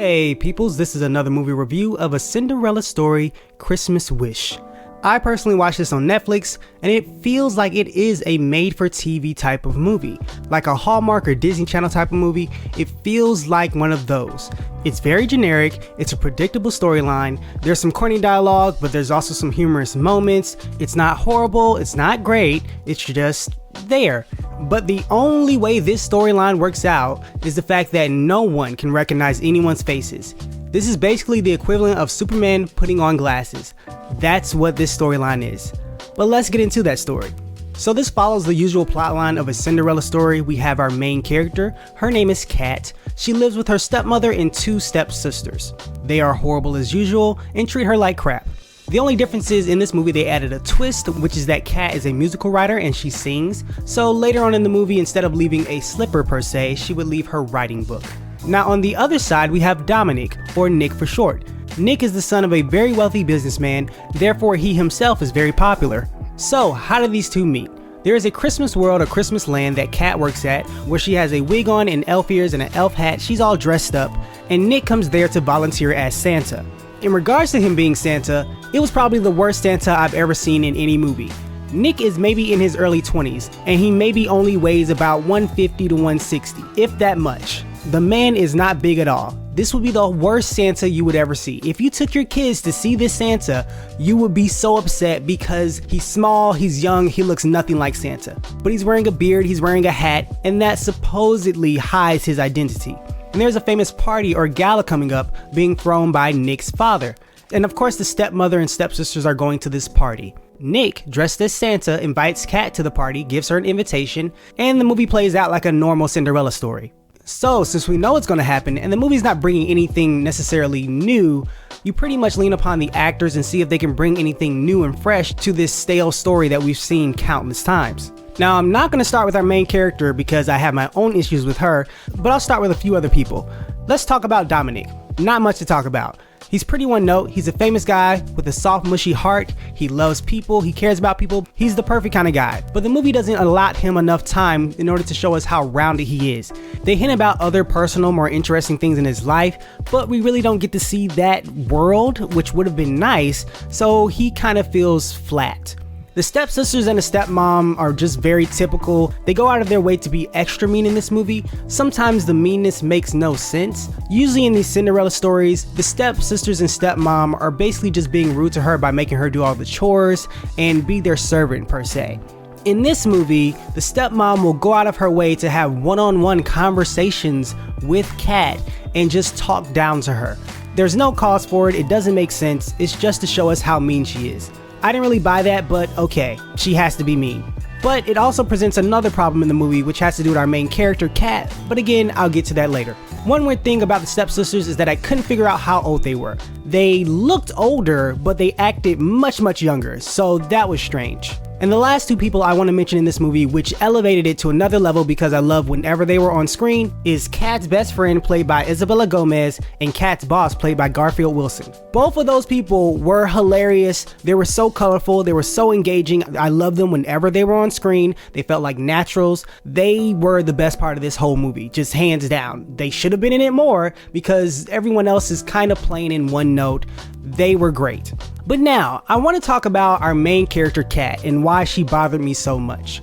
Hey peoples, this is another movie review of A Cinderella Story, Christmas Wish. I personally watched this on Netflix, and it feels like it is a made-for-TV type of movie. Like a Hallmark or Disney Channel type of movie, it feels like one of those. It's very generic, it's a predictable storyline, there's some corny dialogue, but there's also some humorous moments. It's not horrible, it's not great, it's just there. But the only way this storyline works out is the fact that no one can recognize anyone's faces. This is basically the equivalent of Superman putting on glasses. That's what this storyline is. But let's get into that story. So this follows the usual plotline of a Cinderella story. We have our main character. Her name is Kat. She lives with her stepmother and two stepsisters. They are horrible as usual and treat her like crap. The only difference is in this movie they added a twist, which is that Kat is a musical writer and she sings. So later on in the movie, instead of leaving a slipper per se, she would leave her writing book. Now on the other side, we have Dominic, or Nick for short. Nick is the son of a very wealthy businessman, therefore he himself is very popular. So how do these two meet? There is a Christmas world or Christmas land that Kat works at, where she has a wig on and elf ears and an elf hat. She's all dressed up, and Nick comes there to volunteer as Santa. In regards to him being Santa, it was probably the worst Santa I've ever seen in any movie. Nick is maybe in his early 20s, and he maybe only weighs about 150 to 160, if that much. The man is not big at all. This would be the worst Santa you would ever see. If you took your kids to see this Santa, you would be so upset because he's small, he's young, he looks nothing like Santa. But he's wearing a beard, he's wearing a hat, and that supposedly hides his identity. And there's a famous party or gala coming up being thrown by Nick's father. And of course the stepmother and stepsisters are going to this party. Nick, dressed as Santa, invites Kat to the party, gives her an invitation, and the movie plays out like a normal Cinderella story. So, since we know it's going to happen, and the movie's not bringing anything necessarily new, you pretty much lean upon the actors and see if they can bring anything new and fresh to this stale story that we've seen countless times. Now, I'm not going to start with our main character because I have my own issues with her, but I'll start with a few other people. Let's talk about Dominic. Not much to talk about. He's pretty one note. He's a famous guy with a soft, mushy heart. He loves people. He cares about people. He's the perfect kind of guy. But the movie doesn't allot him enough time in order to show us how rounded he is. They hint about other personal, more interesting things in his life, but we really don't get to see that world, which would have been nice, so he kind of feels flat. The stepsisters and the stepmom are just very typical. They go out of their way to be extra mean in this movie. Sometimes the meanness makes no sense. Usually in these Cinderella stories, the stepsisters and stepmom are basically just being rude to her by making her do all the chores and be their servant per se. In this movie, the stepmom will go out of her way to have one-on-one conversations with Kat and just talk down to her. There's no cause for it, it doesn't make sense, it's just to show us how mean she is. I didn't really buy that, but okay, she has to be mean. But it also presents another problem in the movie, which has to do with our main character, Kat, but again, I'll get to that later. One weird thing about the stepsisters is that I couldn't figure out how old they were. They looked older, but they acted much younger, so that was strange. And the last two people I want to mention in this movie, which elevated it to another level because I love whenever they were on screen, is Kat's best friend played by Isabella Gomez and Kat's boss played by Garfield Wilson. Both of those people were hilarious. They were so colorful. They were so engaging. I loved them whenever they were on screen. They felt like naturals. They were the best part of this whole movie, just hands down. They should have been in it more because everyone else is kind of playing in one note. They were great. But now, I want to talk about our main character Kat and why she bothered me so much.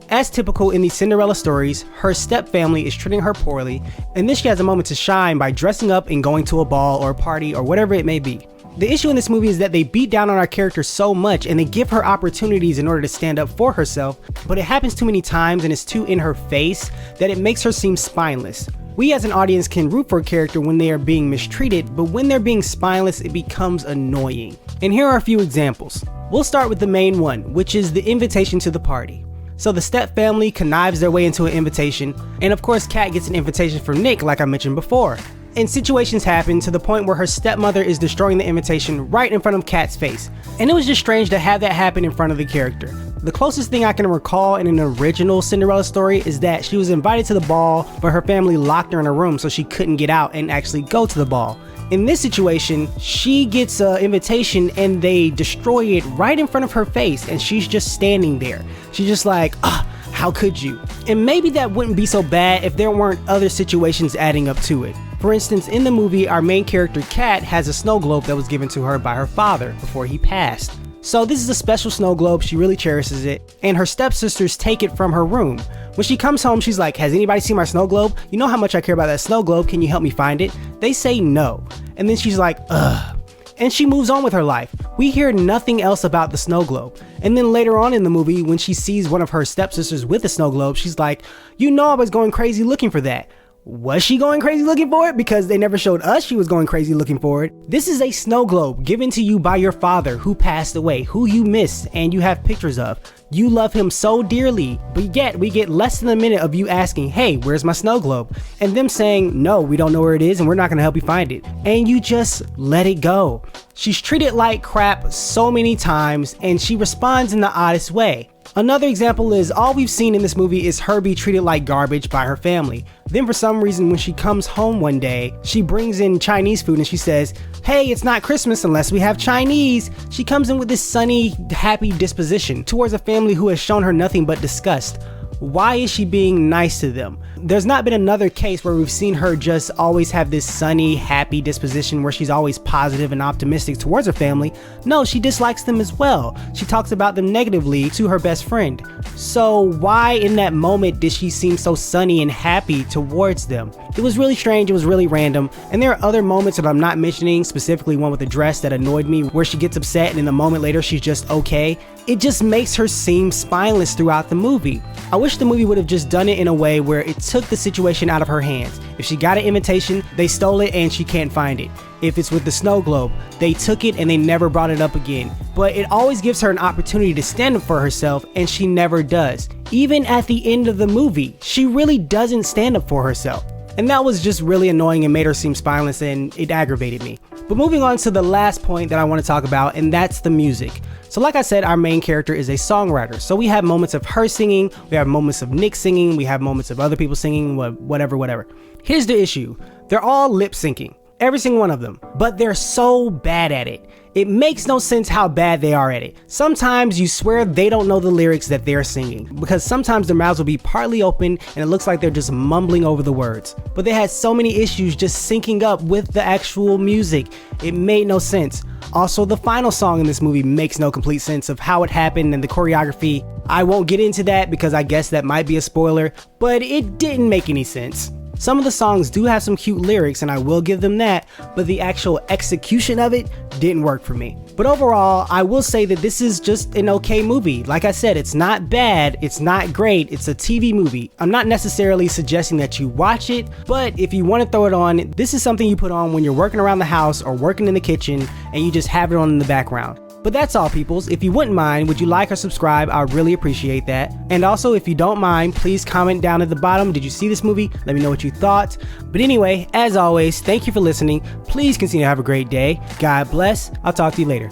As typical in these Cinderella stories, her stepfamily is treating her poorly, and then she has a moment to shine by dressing up and going to a ball or a party or whatever it may be. The issue in this movie is that they beat down on our character so much and they give her opportunities in order to stand up for herself, but it happens too many times and it's too in her face that it makes her seem spineless. We as an audience can root for a character when they are being mistreated, but when they're being spineless, it becomes annoying. And here are a few examples. We'll start with the main one, which is the invitation to the party. So the step family connives their way into an invitation, and of course Kat gets an invitation from Nick like I mentioned before. And situations happen to the point where her stepmother is destroying the invitation right in front of Kat's face. And it was just strange to have that happen in front of the character. The closest thing I can recall in an original Cinderella story is that she was invited to the ball, but her family locked her in a room so she couldn't get out and actually go to the ball. In this situation, she gets an invitation and they destroy it right in front of her face and she's just standing there. She's just like, how could you? And maybe that wouldn't be so bad if there weren't other situations adding up to it. For For instance, in the movie, our main character Kat has a snow globe that was given to her by her father before he passed. So this is a special snow globe, she really cherishes it, and her stepsisters take it from her room. When she comes home, she's like, has anybody seen my snow globe? You know how much I care about that snow globe, can you help me find it? They say no. And then she's like, ugh. And she moves on with her life. We hear nothing else about the snow globe. And then later on in the movie, when she sees one of her stepsisters with a snow globe, she's like, you know I was going crazy looking for that. Was she going crazy looking for it? Because they never showed us she was going crazy looking for it. This is a snow globe given to you by your father who passed away, who you miss and you have pictures of. You love him so dearly, but yet we get less than a minute of you asking, hey, where's my snow globe? And them saying, no, we don't know where it is and we're not gonna help you find it. And you just let it go. She's treated like crap so many times and she responds in the oddest way. Another example is all we've seen in this movie is her be treated like garbage by her family. Then for some reason when she comes home one day, she brings in Chinese food and she says, hey, it's not Christmas unless we have Chinese. She comes in with this sunny, happy disposition towards a family who has shown her nothing but disgust. Why is she being nice to them? There's not been another case where we've seen her just always have this sunny, happy disposition where she's always positive and optimistic towards her family. No, she dislikes them as well. She talks about them negatively to her best friend. So why in that moment did she seem so sunny and happy towards them? It was really strange, it was really random, and there are other moments that I'm not mentioning, specifically one with the dress that annoyed me where she gets upset and then a moment later she's just okay. It just makes her seem spineless throughout the movie. I wish the movie would have just done it in a way where it took the situation out of her hands. If she got an invitation, they stole it and she can't find it. If it's with the snow globe, they took it and they never brought it up again. But it always gives her an opportunity to stand up for herself and she never does. Even at the end of the movie, she really doesn't stand up for herself. And that was just really annoying and made her seem spineless and it aggravated me. But moving on to the last point that I want to talk about, and that's the music. So like I said, our main character is a songwriter. So we have moments of her singing, we have moments of Nick singing, we have moments of other people singing, whatever. Here's the issue. They're all lip syncing. Every single one of them. But they're so bad at it. It makes no sense how bad they are at it. Sometimes you swear they don't know the lyrics that they're singing, because sometimes their mouths will be partly open and it looks like they're just mumbling over the words. But they had so many issues just syncing up with the actual music. It made no sense. Also, the final song in this movie makes no complete sense of how it happened and the choreography. I won't get into that because I guess that might be a spoiler, but it didn't make any sense. Some of the songs do have some cute lyrics and I will give them that, but the actual execution of it didn't work for me. But overall, I will say that this is just an okay movie. Like I said, it's not bad, it's not great, it's a TV movie. I'm not necessarily suggesting that you watch it, but if you want to throw it on, this is something you put on when you're working around the house or working in the kitchen and you just have it on in the background. But that's all, peoples. If you wouldn't mind, would you like or subscribe? I would really appreciate that. And also, if you don't mind, please comment down at the bottom. Did you see this movie? Let me know what you thought. But anyway, as always, thank you for listening. Please continue to have a great day. God bless. I'll talk to you later.